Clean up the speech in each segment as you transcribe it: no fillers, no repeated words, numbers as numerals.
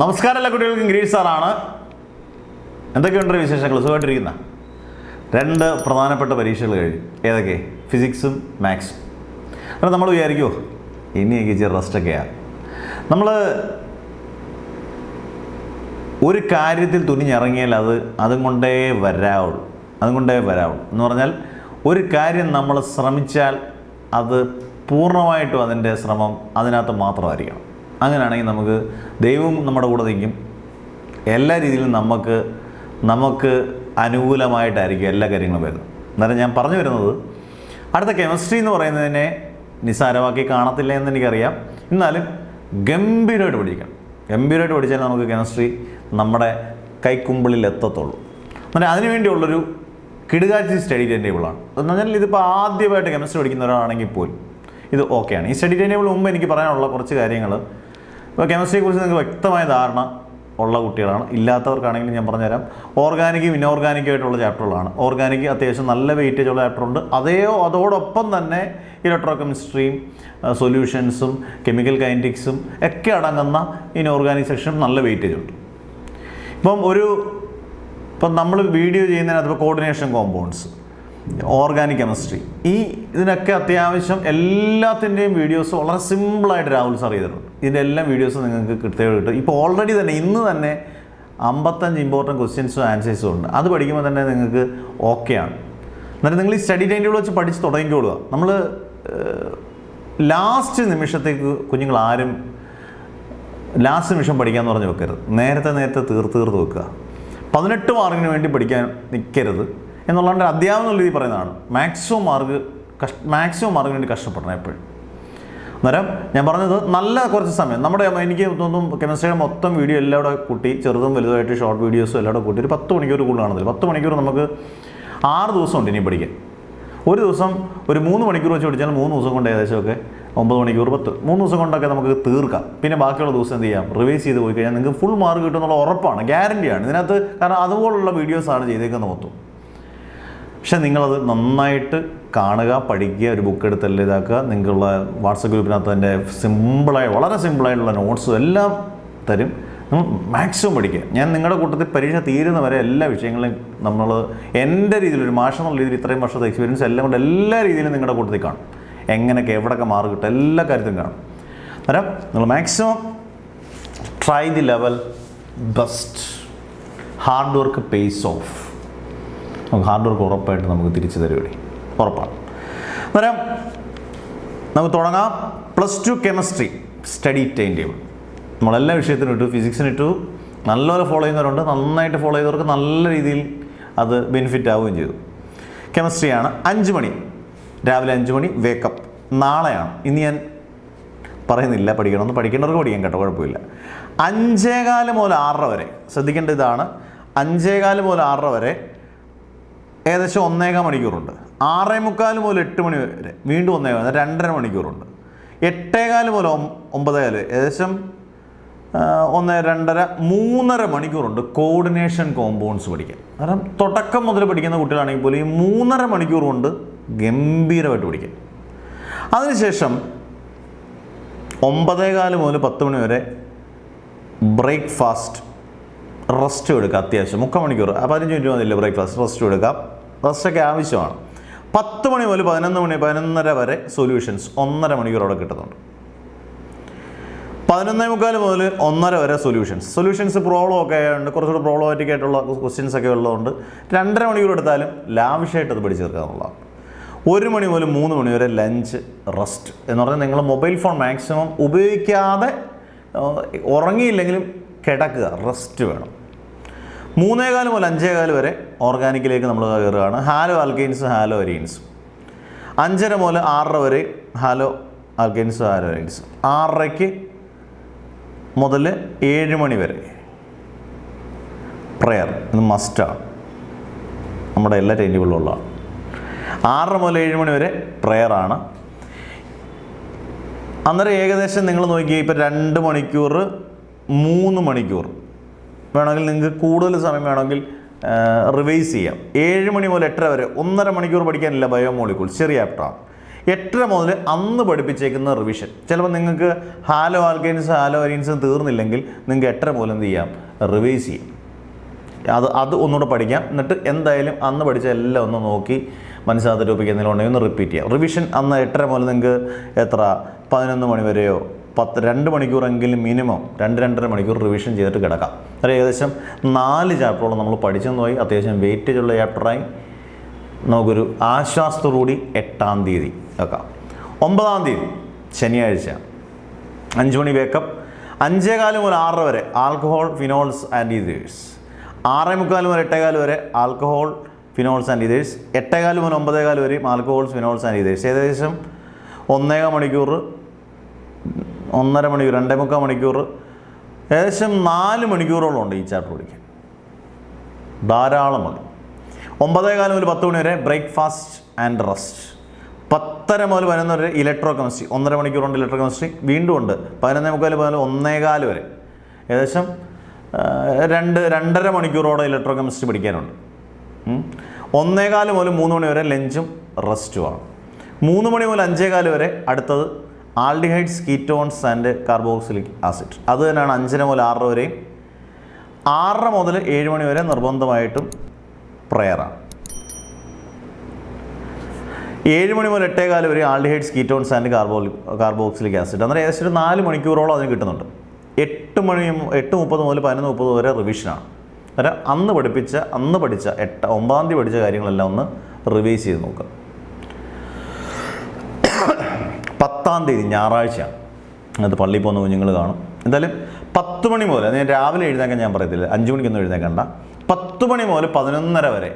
നമസ്കാരം എല്ലാ കുട്ടികൾക്കും ഗിരീഷ് സാറാണ്. എന്തൊക്കെയുണ്ട് വിശേഷങ്ങൾ? സുഖമായിട്ടിരിക്കുന്ന രണ്ട് പ്രധാനപ്പെട്ട പരീക്ഷകൾ കഴിഞ്ഞു. ഏതൊക്കെ? ഫിസിക്സും മാത്സും. അപ്പോൾ നമ്മൾ വിചാരിക്കുമോ ഇനി എനിക്ക് ഇച്ചിരി റെസ്റ്റൊക്കെയാണ്. നമ്മൾ ഒരു കാര്യത്തിൽ തുനിഞ്ഞിറങ്ങിയാൽ അതും കൊണ്ടേ വരാവുള്ളൂ എന്ന് പറഞ്ഞാൽ ഒരു കാര്യം നമ്മൾ ശ്രമിച്ചാൽ അത് പൂർണ്ണമായിട്ടും അതിൻ്റെ ശ്രമം അതിനകത്ത് മാത്രമായിരിക്കണം. അങ്ങനെയാണെങ്കിൽ നമുക്ക് ദൈവം നമ്മുടെ കൂടെ നിൽക്കും. എല്ലാ രീതിയിലും നമുക്ക് അനുകൂലമായിട്ടായിരിക്കും എല്ലാ കാര്യങ്ങളും വരുന്നത്. എന്നാലും ഞാൻ പറഞ്ഞു വരുന്നത്, അടുത്ത കെമിസ്ട്രി എന്ന് പറയുന്നതിനെ നിസ്സാരമാക്കി കാണത്തില്ല എന്ന് എനിക്കറിയാം. എന്നാലും ഗംഭീരമായിട്ട് പഠിച്ചാൽ നമുക്ക് കെമിസ്ട്രി നമ്മുടെ കൈക്കുമ്പിളിൽ എത്തത്തുള്ളൂ. എന്നാൽ അതിനുവേണ്ടിയുള്ളൊരു കിടുകാച്ചി സ്റ്റഡി ടൈം ടേബിളാണ്. എന്ന് പറഞ്ഞാൽ ഇതിപ്പോൾ ആദ്യമായിട്ട് കെമിസ്ട്രി പഠിക്കുന്ന ഒരാളാണെങ്കിൽ പോലും ഇത് ഓക്കെയാണ്. ഈ സ്റ്റഡി ടൈം ടേബിൾ മുമ്പ് എനിക്ക് പറയാനുള്ള കുറച്ച് കാര്യങ്ങൾ, ഇപ്പോൾ കെമിസ്ട്രിയെക്കുറിച്ച് നിങ്ങൾക്ക് വ്യക്തമായ ധാരണ ഉള്ള കുട്ടികളാണ്. ഇല്ലാത്തവർക്കാണെങ്കിലും ഞാൻ പറഞ്ഞുതരാം. ഓർഗാനിക്കും ഇനോർഗാനിക്കും ആയിട്ടുള്ള ചാപ്റ്ററുകളാണ്. ഓർഗാനിക് അത്യാവശ്യം നല്ല വെയിറ്റേജ് ഉള്ള ചാപ്റ്ററുണ്ട്. അതോടൊപ്പം തന്നെ ഇലക്ട്രോ കെമിസ്ട്രിയും സൊല്യൂഷൻസും കെമിക്കൽ കൈനറ്റിക്സും ഒക്കെ അടങ്ങുന്ന ഇനോർഗാനിക് സെക്ഷനും നല്ല വെയിറ്റേജ് ഉണ്ട്. ഇപ്പം നമ്മൾ വീഡിയോ ചെയ്യുന്നതിനകത്ത് ഇപ്പോൾ കോർഡിനേഷൻ കോമ്പൗണ്ട്സ്, ഓർഗാനിക് കെമിസ്ട്രി, ഇതിനൊക്കെ അത്യാവശ്യം എല്ലാത്തിൻ്റെയും വീഡിയോസ് വളരെ സിമ്പിളായിട്ട് രാഹുൽ സാർ ചെയ്തിട്ടുണ്ട്. ഇതിൻ്റെ എല്ലാം വീഡിയോസ് നിങ്ങൾക്ക് കൃത്യമായിട്ട് കിട്ടും. ഇപ്പോൾ ഓൾറെഡി തന്നെ ഇന്ന് തന്നെ 55 ഇമ്പോർട്ടൻറ്റ് ക്വസ്റ്റ്യൻസും ആൻസേഴ്സും ഉണ്ട്. അത് പഠിക്കുമ്പോൾ തന്നെ നിങ്ങൾക്ക് ഓക്കെയാണ്. എന്നാലും നിങ്ങൾ ഈ സ്റ്റഡി ടൈം ടേബിൾ വെച്ച് പഠിച്ച് തുടങ്ങിക്കോളുക. നമ്മൾ ലാസ്റ്റ് നിമിഷത്തേക്ക് കുഞ്ഞുങ്ങൾ ആരും ലാസ്റ്റ് നിമിഷം പഠിക്കാമെന്ന് പറഞ്ഞ് വെക്കരുത്. നേരത്തെ തീർത്ത് വെക്കുക. 18 മാർക്കിന് വേണ്ടി പഠിക്കാൻ നിൽക്കരുത് എന്നുള്ളതിൻ്റെ അധ്യാപനം രീതി പറയുന്നതാണ്. മാക്സിമം മാർക്കിന് വേണ്ടി കഷ്ടപ്പെടണം എപ്പോഴും. അന്നേരം ഞാൻ പറഞ്ഞത് നല്ല കുറച്ച് സമയം എനിക്ക് തോന്നുന്നു കെമിസ്ട്രിയുടെ മൊത്തം വീഡിയോ എല്ലാം കൂടെ കൂട്ടി, ചെറുതും വലുതായിട്ട് ഷോർട്ട് വീഡിയോസും എല്ലാം കൂടെ കൂട്ടി ഒരു 10 മണിക്കൂർ കൂടുതൽ കാണുന്നില്ല. 10 മണിക്കൂർ നമുക്ക് 6 ദിവസമുണ്ട് ഇനി പഠിക്കാൻ. ഒരു ദിവസം ഒരു 3 മണിക്കൂർ വെച്ച് പഠിച്ചാൽ 3 ദിവസം കൊണ്ട് ഏകദേശമൊക്കെ 9 മണിക്കൂർ 3 ദിവസം കൊണ്ടൊക്കെ നമുക്ക് തീർക്കാം. പിന്നെ ബാക്കിയുള്ള ദിവസം എന്ത് ചെയ്യാം, റിവൈസ് ചെയ്ത് പോയി കഴിഞ്ഞാൽ നിങ്ങൾക്ക് ഫുൾ മാർക്ക് കിട്ടുമെന്നുള്ള ഉറപ്പാണ്, ഗ്യാരണ്ടിയാണ് ഇതിനകത്ത്. കാരണം അതുപോലുള്ള വീഡിയോസാണ് ചെയ്തേക്കുന്നത് മൊത്തം. പക്ഷെ നിങ്ങളത് നന്നായിട്ട് കാണുക, പഠിക്കുക, ഒരു ബുക്ക് എടുത്തെല്ലാം ഇതാക്കുക. നിങ്ങൾക്കുള്ള വാട്സപ്പ് ഗ്രൂപ്പിനകത്ത് എൻ്റെ വളരെ സിമ്പിളായിട്ടുള്ള നോട്ട്സും എല്ലാം തരും. നമ്മൾ മാക്സിമം പഠിക്കുക. ഞാൻ നിങ്ങളുടെ കൂട്ടത്തിൽ പരീക്ഷ തീരുന്ന വരെ എല്ലാ വിഷയങ്ങളും നമ്മൾ എൻ്റെ രീതിയിൽ ഒരു മാഷം എന്നുള്ള രീതിയിൽ ഇത്രയും വർഷത്തെ എക്സ്പീരിയൻസ് എല്ലാം കൊണ്ട് എല്ലാ രീതിയിലും നിങ്ങളുടെ കൂട്ടത്തിൽ കാണും. എങ്ങനെയൊക്കെ എവിടെയൊക്കെ മാർക്ക് കിട്ടും എല്ലാ കാര്യത്തിലും കാണും. അന്നേരം നിങ്ങൾ maximum try the level best. Hard work pace of. നമുക്ക് ഹാർഡ് വർക്ക് ഉറപ്പായിട്ട് നമുക്ക് തിരിച്ചു തരുവടി, ഉറപ്പാണ്. അന്നേരം നമുക്ക് തുടങ്ങാം. +2 കെമിസ്ട്രി സ്റ്റഡി ടൈം ടേബിൾ നമ്മളെല്ലാ വിഷയത്തിനും ഇട്ടു. ഫിസിക്സിന് ഇട്ടു. നല്ലപോലെ ഫോളോ ചെയ്യുന്നവരുണ്ട്. നന്നായിട്ട് ഫോളോ ചെയ്തവർക്ക് നല്ല രീതിയിൽ അത് ബെനിഫിറ്റ് ആവുകയും ചെയ്തു. കെമിസ്ട്രിയാണ് 5 മണി, രാവിലെ 5 മണി വേക്കപ്പ്. നാളെയാണ്. ഇനി ഞാൻ പറയുന്നില്ല, പഠിക്കേണ്ടവർക്ക് പഠിക്കാൻ കേട്ടോ, കുഴപ്പമില്ല. 5:15 മുതൽ 6:30 വരെ ശ്രദ്ധിക്കേണ്ട ഇതാണ്. 5:15 മുതൽ 6:30 വരെ ഏകദേശം 1.25 മണിക്കൂറുണ്ട്. 6:45 മുതൽ 8 മണി വരെ വീണ്ടും 1.25, 2.5 മണിക്കൂറുണ്ട്. 8:15 മുതൽ 9:15 ഏകദേശം 1, 2.5, 3.5 മണിക്കൂറുണ്ട് കോർഡിനേഷൻ കോമ്പൗണ്ട്സ് പഠിക്കാൻ. കാരണം തുടക്കം മുതൽ പഠിക്കുന്ന കുട്ടികളാണെങ്കിൽ പോലും ഈ 3.5 മണിക്കൂർ കൊണ്ട് ഗംഭീരമായിട്ട് പഠിക്കാം. അതിനുശേഷം 9:15 മുതൽ 10 മണി വരെ ബ്രേക്ക്ഫാസ്റ്റ്, റെസ്റ്റ് എടുക്കുക. അത്യാവശ്യം 3/4 മണിക്കൂർ, 15 മിനിറ്റ് മതിയില്ല ബ്രേക്ക്ഫാസ്റ്റ്, റെസ്റ്റ് എടുക്കാം. റെസ്റ്റൊക്കെ ആവശ്യമാണ്. 10 മണി മുതൽ 11:30 വരെ സൊല്യൂഷൻസ് 1.5 മണിക്കൂർ അവിടെ കിട്ടുന്നുണ്ട്. 11:45 മുതൽ 1:30 വരെ സൊല്യൂഷൻസ് പ്രോബ്ലം ഒക്കെ ഉണ്ട്. കുറച്ചുകൂടെ പ്രോബ്ലമാറ്റിക് ആയിട്ടുള്ള ക്വസ്റ്റ്യൻസ് ഒക്കെ ഉള്ളതുകൊണ്ട് 2.5 മണിക്കൂർ എടുത്താലും ലാവിഷായിട്ട് അത് പഠിച്ചെടുക്കുക എന്നുള്ളതാണ്. 1 മണി മുതൽ 3 മണി വരെ ലഞ്ച്, റെസ്റ്റ്. എന്ന് പറഞ്ഞാൽ നിങ്ങൾ മൊബൈൽ ഫോൺ മാക്സിമം ഉപയോഗിക്കാതെ, ഉറങ്ങിയില്ലെങ്കിലും കിടക്കുക, റെസ്റ്റ് വേണം. 3:15 മുതൽ 5:15 വരെ ഓർഗാനിക്കിലേക്ക് നമ്മൾ കയറുകയാണ്. Hello alkanes, hello arenes. 5:30 മുതൽ 6:30 വരെ ഹാലോ ആൽക്കെയിൻസ്, ഹാലോ അരീൻസ്. 6:30 മുതൽ 7 മണി വരെ പ്രെയർ. ഇത് മസ്റ്റാണ്, നമ്മുടെ എല്ലാ ടൈം ടേബിളിലും ഉള്ളതാണ്. 6:30 മുതൽ 7 മണി വരെ പ്രെയറാണ്. അന്നേരം ഏകദേശം നിങ്ങൾ നോക്കിയാൽ ഇപ്പോൾ 2 മണിക്കൂർ 3 മണിക്കൂർ വേണമെങ്കിൽ നിങ്ങൾക്ക് കൂടുതൽ സമയം വേണമെങ്കിൽ റിവൈസ് ചെയ്യാം. 7 മണി മുതൽ 8:30 വരെ 1.5 മണിക്കൂർ പഠിക്കാനില്ല. ബയോമോളിക്യൂൾ ചെറിയ ചാപ്റ്ററാണ്. 8:30 മുതൽ അന്ന് പഠിപ്പിച്ചേക്കുന്ന റിവിഷൻ. ചിലപ്പോൾ നിങ്ങൾക്ക് ഹാലോ ആൽക്കൈൻസ് ഹാലോ അരീൻസും തീർന്നില്ലെങ്കിൽ നിങ്ങൾക്ക് 8:30 മുതൽ എന്ത് ചെയ്യാം, റിവൈസ് ചെയ്യാം. അത് ഒന്നുകൂടെ പഠിക്കാം. എന്നിട്ട് എന്തായാലും അന്ന് പഠിച്ച എല്ലാം ഒന്ന് നോക്കി മനസ്സിലാത്ത ടോപ്പിക്ക് എന്തെങ്കിലും ഉണ്ടെങ്കിൽ ഒന്ന് റിപ്പീറ്റ് ചെയ്യാം. റിവിഷൻ അന്ന് 8:30 മുതൽ നിങ്ങൾക്ക് എത്ര 11 മണി വരെയോ 2 മണിക്കൂറെങ്കിലും മിനിമം 2-2.5 മണിക്കൂർ റിവിഷൻ ചെയ്തിട്ട് കിടക്കാം. അത് ഏകദേശം 4 ചാപ്റ്ററോളം നമ്മൾ പഠിച്ചെന്ന് പോയി. അത്യാവശ്യം വെയിറ്റേജുള്ള ചാപ്റ്ററായി നമുക്കൊരു ആശ്വാസത്തോടുകൂടി 8-ാം തീയതി വെക്കാം. 9-ാം തീയതി ശനിയാഴ്ച 5 മണി വേക്കപ്പ്. 5:15 മുതൽ 6 വരെ ആൽക്കഹോൾ, ഫിനോൾസ് ആൻഡ് ഈതേഴ്സ്. 6:45 മുതൽ 8:15 വരെ ആൽക്കഹോൾ, ഫിനോൾസ് ആൻഡ് ഈതേഴ്സ്. 8:15 മുതൽ 9:15 വരെയും ആൽക്കഹോൾസ്, ഫിനോൾസ് ആൻഡ് ഈതേഴ്സ്. ഏകദേശം 1.25 മണിക്കൂർ, 1.5 മണിക്കൂർ, 2.25 മണിക്കൂർ, ഏകദേശം 4 മണിക്കൂറോളം ഉണ്ട് ഈ ചാപ്റ്റർ പഠിക്കാൻ. ധാരാളം മതി. 9:15 മുതൽ 10 മണി വരെ ബ്രേക്ക്ഫാസ്റ്റ് ആൻഡ് റെസ്റ്റ്. 10:30 മുതൽ 11 വരെ ഇലക്ട്രോ കെമിസ്ട്രി. 1.5 മണിക്കൂറുണ്ട് ഇലക്ട്രോ കെമിസ്ട്രി. വീണ്ടും ഉണ്ട് 11:45 മുതൽ 1:15 വരെ. ഏകദേശം 2-2.5 മണിക്കൂറോടെ ഇലക്ട്രോ കെമിസ്ട്രി പഠിക്കാനുണ്ട്. 1:15 മുതൽ 3 മണി വരെ ലഞ്ചും റെസ്റ്റുമാണ്. 3 മണി മുതൽ 5:15 വരെ അടുത്തത് aldehydes, ketones and carboxylic acid. അത് തന്നെയാണ് 5:30 മുതൽ 6 വരെയും. 6 മുതൽ 7 മണി വരെ നിർബന്ധമായിട്ടും പ്രയറാണ്. 7 മണി മുതൽ 8:15 വരെ aldehydes, ketones and carboxylic acid. അന്നേരം ഏകദേശം 4 മണിക്കൂറോളം അതിന് കിട്ടുന്നുണ്ട്. 8:30 മുതൽ 11:30 വരെ റിവിഷനാണ്. അന്നേരം അന്ന് പഠിച്ച 9-ാം തീയതി പഠിച്ച കാര്യങ്ങളെല്ലാം ഒന്ന് റിവൈസ് ചെയ്ത് നോക്കുക. 10-ാം തീയതി ഞായറാഴ്ചയാണ്. അത് പള്ളിയിൽ പോകുന്ന കുഞ്ഞുങ്ങൾ കാണും. എന്തായാലും 10 മണി മുതൽ, ഞാൻ രാവിലെ എഴുന്നേക്കാൻ ഞാൻ പറയത്തില്ല, 5 മണിക്കൊന്നും എഴുന്നേക്കണ്ട. 10 മണി മുതൽ 11:30 വരെ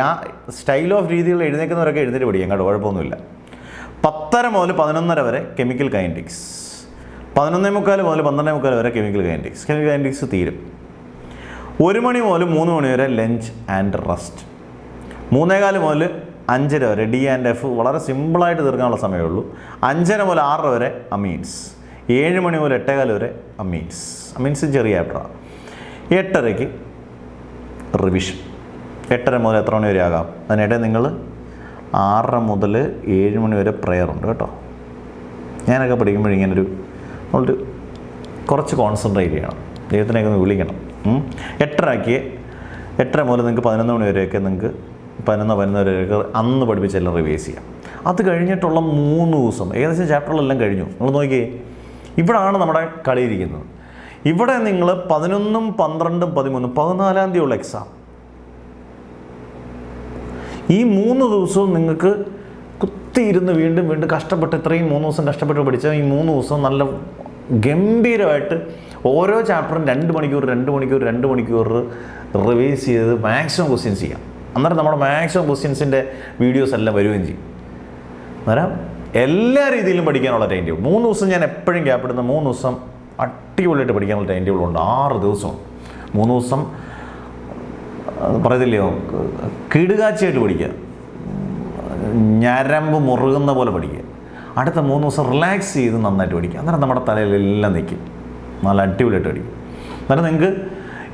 ആ സ്റ്റൈൽ ഓഫ് രീതികൾ എഴുന്നേക്കുന്നവരൊക്കെ എഴുന്നേറ്റ് പഠിക്കാം കേട്ടോ, കുഴപ്പമൊന്നുമില്ല. 10:30 മുതൽ 11:30 വരെ കെമിക്കൽ കൈനറ്റിക്സ്. 11:45 മുതൽ 12:45 വരെ കെമിക്കൽ കൈനറ്റിക്സ് തീരും. 1 മണി മുതൽ 3 മണി വരെ ലഞ്ച് ആൻഡ് റെസ്റ്റ്. 3:15 മുതൽ 5:30 വരെ ഡി ആൻഡ് എഫ്. വളരെ സിമ്പിളായിട്ട് തീർക്കാനുള്ള സമയമേ ഉള്ളൂ. 5:30 മുതൽ 6 വരെ അമീൻസ്. 7 മണി മുതൽ 8:15 വരെ അമീൻസ് ചെറിയ ചാപ്റ്ററാണ്. 8:30 റിവിഷൻ. 8:30 മുതൽ എത്ര മണി വരെ ആകാം? അതിനിടെ നിങ്ങൾ 6 മുതൽ 7 മണി വരെ പ്രെയർ ഉണ്ട് കേട്ടോ. ഞാനൊക്കെ പഠിക്കുമ്പോൾ ഇങ്ങനൊരു നമ്മളൊരു കുറച്ച് കോൺസെൻട്രേറ്റ് ചെയ്യണം, ദൈവത്തിനെയൊക്കെ ഒന്ന് വിളിക്കണം. 8:30 മുതൽ നിങ്ങൾക്ക് 11 മണി വരെയൊക്കെ നിങ്ങൾക്ക് 11 വരെയൊക്കെ അന്ന് പഠിപ്പിച്ചെല്ലാം റിവൈസ് ചെയ്യാം. അത് കഴിഞ്ഞിട്ടുള്ള 3 ദിവസം ഏകദേശം ചാപ്റ്ററുകളെല്ലാം കഴിഞ്ഞു. നിങ്ങൾ നോക്കിയേ, ഇവിടാണ് നമ്മുടെ കളിയിരിക്കുന്നത്. ഇവിടെ നിങ്ങൾ 11, 12, 13, 14-ാം തീയതിയുള്ള എക്സാം. ഈ 3 ദിവസവും നിങ്ങൾക്ക് കുത്തിയിരുന്ന് വീണ്ടും കഷ്ടപ്പെട്ട്, ഇത്രയും 3 ദിവസം കഷ്ടപ്പെട്ട് പഠിച്ചാൽ ഈ 3 ദിവസം നല്ല ഗംഭീരമായിട്ട് ഓരോ ചാപ്റ്ററും 2 മണിക്കൂർ റിവൈസ് ചെയ്ത് മാക്സിമം ക്വസ്റ്റ്യൻസ് ചെയ്യാം. അന്നേരം നമ്മുടെ മാക്സിമം ക്വസ്റ്റ്യൻസിൻ്റെ വീഡിയോസ് എല്ലാം വരികയും ചെയ്യും. അന്നേരം എല്ലാ രീതിയിലും പഠിക്കാനുള്ള ടൈം ടേബിൾ 3 ദിവസം ഞാൻ എപ്പോഴും ഗ്യാപ്പിടുന്ന 3 ദിവസം അടിപൊളിയായിട്ട് പഠിക്കാനുള്ള ടൈം ടേബിൾ ഉണ്ട്. 6 ദിവസം 3 ദിവസം പറയത്തില്ലയോ, കിടുകാച്ചയായിട്ട് പഠിക്കുക, ഞരമ്പ് മുറുകുന്ന പോലെ പഠിക്കുക. അടുത്ത 3 ദിവസം റിലാക്സ് ചെയ്ത് നന്നായിട്ട് പഠിക്കുക. അന്നേരം നമ്മുടെ തലയിലെല്ലാം നിൽക്കും, നല്ല അടിപൊളിയായിട്ട് പഠിക്കും. അന്നേരം നിങ്ങൾക്ക്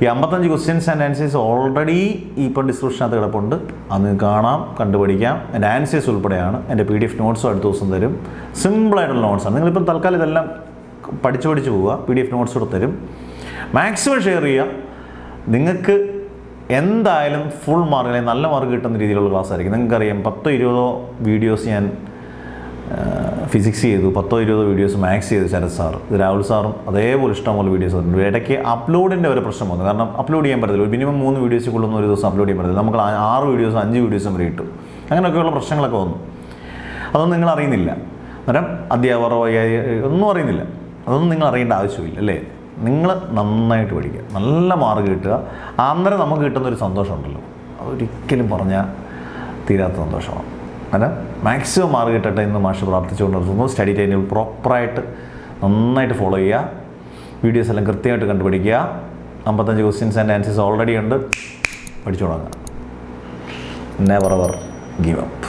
ഈ 55 ക്വസ്റ്റ്യൻസ് ആൻഡ് ആൻസേഴ്സ് ഓൾറെഡി ഇപ്പം ഡിസ്ക്രിപ്ഷനകത്ത് കിടപ്പുണ്ട്. അത് കാണാം, കണ്ടുപഠിക്കാം. എൻ്റെ ആൻസേഴ്സ് ഉൾപ്പെടെയാണ്. എൻ്റെ PDF നോട്ട്സും അടുത്ത ദിവസം തരും. സിമ്പിളായിട്ടുള്ള നോട്ട്സാണ്. നിങ്ങളിപ്പം തൽക്കാലം ഇതെല്ലാം പഠിച്ച് പോവുക. PDF നോട്ട്സ് കൂടെ തരും. മാക്സിമം ഷെയർ ചെയ്യുക. നിങ്ങൾക്ക് എന്തായാലും ഫുൾ മാർക്ക്, അല്ലെങ്കിൽ നല്ല മാർക്ക് കിട്ടുന്ന രീതിയിലുള്ള ക്ലാസ് ആയിരിക്കും. നിങ്ങൾക്കറിയാം 10-20 വീഡിയോസ് ഞാൻ ഫിസിക്സ് ചെയ്തു, 10-20 വീഡിയോസ് മാത്സ് ചെയ്തു ശരത് സാർ. ഇത് രാഹുൽ സാറും അതേപോലെ ഇഷ്ടംപോലെ വീഡിയോസ് ഉണ്ട്. ഇടയ്ക്ക് അപ്ലോഡിൻ്റെ ഒരു പ്രശ്നം വന്നു. കാരണം അപ്ലോഡ് ചെയ്യാൻ പറ്റത്തില്ല. മിനിമം 3 വീഡിയോസ് കൊള്ളുന്ന ഒരു ദിവസം അപ്ലോഡ് ചെയ്യാൻ പറ്റത്തില്ല. നമുക്ക് 6 വീഡിയോസ് 5 വീഡിയോസും വരെ ഇട്ടു. അങ്ങനെയൊക്കെയുള്ള പ്രശ്നങ്ങളൊക്കെ വന്നു. അതൊന്നും നിങ്ങൾ അറിയുന്നില്ല. അന്നേരം അധ്യാപകരോ ഒന്നും അറിയുന്നില്ല. അതൊന്നും നിങ്ങൾ അറിയേണ്ട ആവശ്യമില്ല അല്ലേ. നിങ്ങൾ നന്നായിട്ട് പഠിക്കുക, നല്ല മാർക്ക് കിട്ടുക. അന്നേരം നമുക്ക് കിട്ടുന്നൊരു സന്തോഷമുണ്ടല്ലോ, അതൊരിക്കലും പറഞ്ഞാൽ തീരാത്ത സന്തോഷമാണ്. അങ്ങനെ മാക്സിമം മാർക്ക് കിട്ടട്ടെ എന്ന് മാഷ് പ്രാർത്ഥിച്ചുകൊണ്ട് നിർത്തുന്നു. സ്റ്റഡി ടൈമിൽ പ്രോപ്പറായിട്ട് നന്നായിട്ട് ഫോളോ ചെയ്യുക. വീഡിയോസ് എല്ലാം കൃത്യമായിട്ട് കണ്ടുപിടിക്കുക. 55 ക്വസ്റ്റ്യൻസ് ആൻഡ് ആൻസേഴ്സ് ഓൾറെഡി ഉണ്ട്. പഠിച്ചു തുടങ്ങുക. Never ever give up.